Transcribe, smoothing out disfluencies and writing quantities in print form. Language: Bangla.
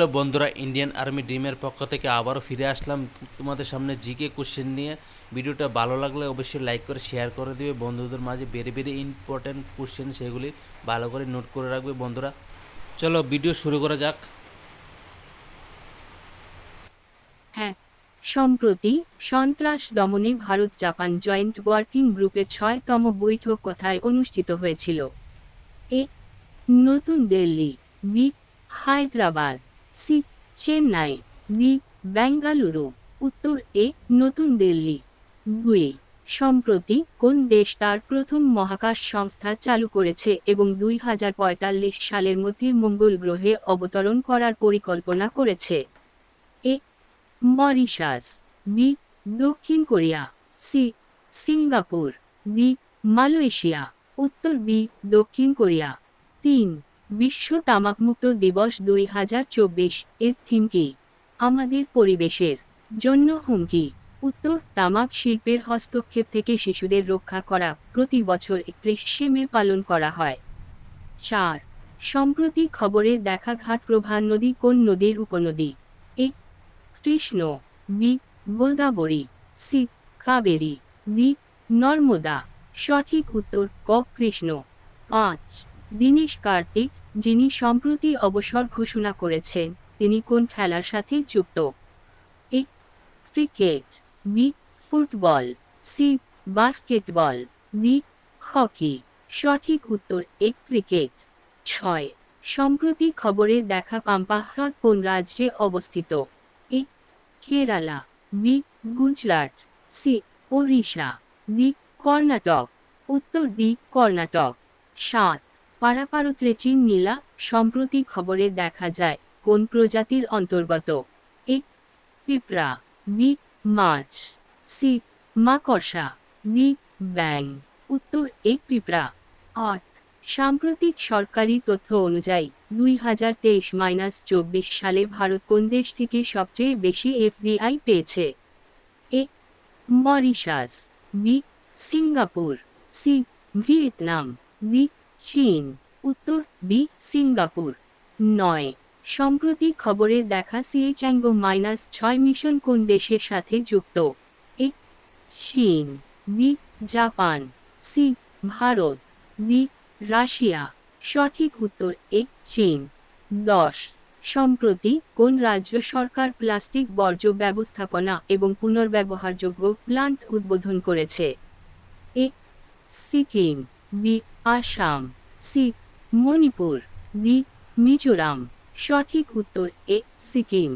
হ্যালো বন্ধুরা, ইন্ডিয়ান আর্মি ড্রিমের পক্ষ থেকে আবারও ফিরে আসলাম তোমাদের সামনে জিকে কোশ্চেন নিয়ে। ভিডিওটা ভালো লাগলে অবশ্যই লাইক করে শেয়ার করে দিবে বন্ধুদের মাঝে। ভেরি ভেরি ইম্পর্ট্যান্ট কোশ্চেন, সেগুলি ভালো করে নোট করে রাখবে বন্ধুরা। চলো ভিডিও শুরু করা যাক। হ্যাঁ, সম্প্রতি সন্ত্রাস দমনে ভারত জাপান জয়েন্ট ওয়ার্কিং গ্রুপের ৬তম বৈঠক কোথায় অনুষ্ঠিত হয়েছিল? এ. নতুন Delhi, B. Hyderabad, C. Chennai, D. Bengaluru. উত্তর এ. নতুন দিল্লি। ২. সম্প্রতি কোন দেশ তার প্রথম মহাকাশ সংস্থা চালু করেছে এবং ২০৪৫ সালের মধ্যে মঙ্গল গ্রহে অবতরণ করার পরিকল্পনা করেছে? এ. Mauritius, B. দক্ষিণ Korea, C. Singapore, D. Malaysia. উত্তর বি. দক্ষিণ কোরিয়া। ৩. বিশ্ব তামাকমুক্ত দিবস ২০২৪ এর থিম কি? আমাদের পরিবেশের জন্য হুমকি। উত্তর তামাক শিল্পের হস্তক্ষেপ থেকে শিশুদের রক্ষা করা, প্রতি বছর ৩১শে মে পালন করা হয়। ৪. সম্প্রতি খবরে দেখা ঘাটপ্রভা নদী কোন নদীর উপনদী? A. Krishna, B. Godavari, C. Kaveri, D. Narmada. সঠিক উত্তর ক. কৃষ্ণ। ৫. দীনেশ কার্তিক, যিনি সম্প্রতি অবসর ঘোষণা করেছেন, তিনি কোন খেলার সাথে যুক্ত? A. Cricket, B. Football, C. Basketball, D. Hockey. সঠিক উত্তর এ. ক্রিকেট। ৬. সম্প্রতি খবরে দেখা পাম্পা হ্রদ কোন রাজ্যে অবস্থিত? A. Kerala, B. Gujarat, C. Odisha, D. Karnataka. উত্তর ডি. কর্ণাটক। ৭. পারাপারত্রেচিন নীলা সম্প্রতি খবরে দেখা যায় কোন প্রজাতির অন্তর্গত? এ. পিঁপড়া, বি. মাছ, সি. মাকড়সা, ডি. ব্যাঙ। উত্তর এ. পিঁপড়া। ৮. সাম্প্রতিক সরকারি তথ্য অনুযায়ী ২০২৩-২৪ সালে ভারত কোন দেশ থেকে সবচেয়ে বেশি এফডিআই পেয়েছে? A. Mauritius, B. Singapore, C. Vietnam, D. চীন। উত্তর বি. সিঙ্গাপুর। ৯. সম্প্রতি খবরে দেখা CH-6 মিশন কোন দেশের সাথে যুক্ত? এ. চীন, B. Japan, C. Bharat, D. Russia. সঠিক উত্তর এ. চীন। ১০. সম্প্রতি কোন রাজ্য সরকার প্লাস্টিক বর্জ্য ব্যবস্থাপনা এবং পুনর্ব্যবহারযোগ্য প্লান্ট উদ্বোধন করেছে? A. Sikkim, B. Assam, C. Manipur, D. Mizoram. সঠিক উত্তর এ. সিকিম।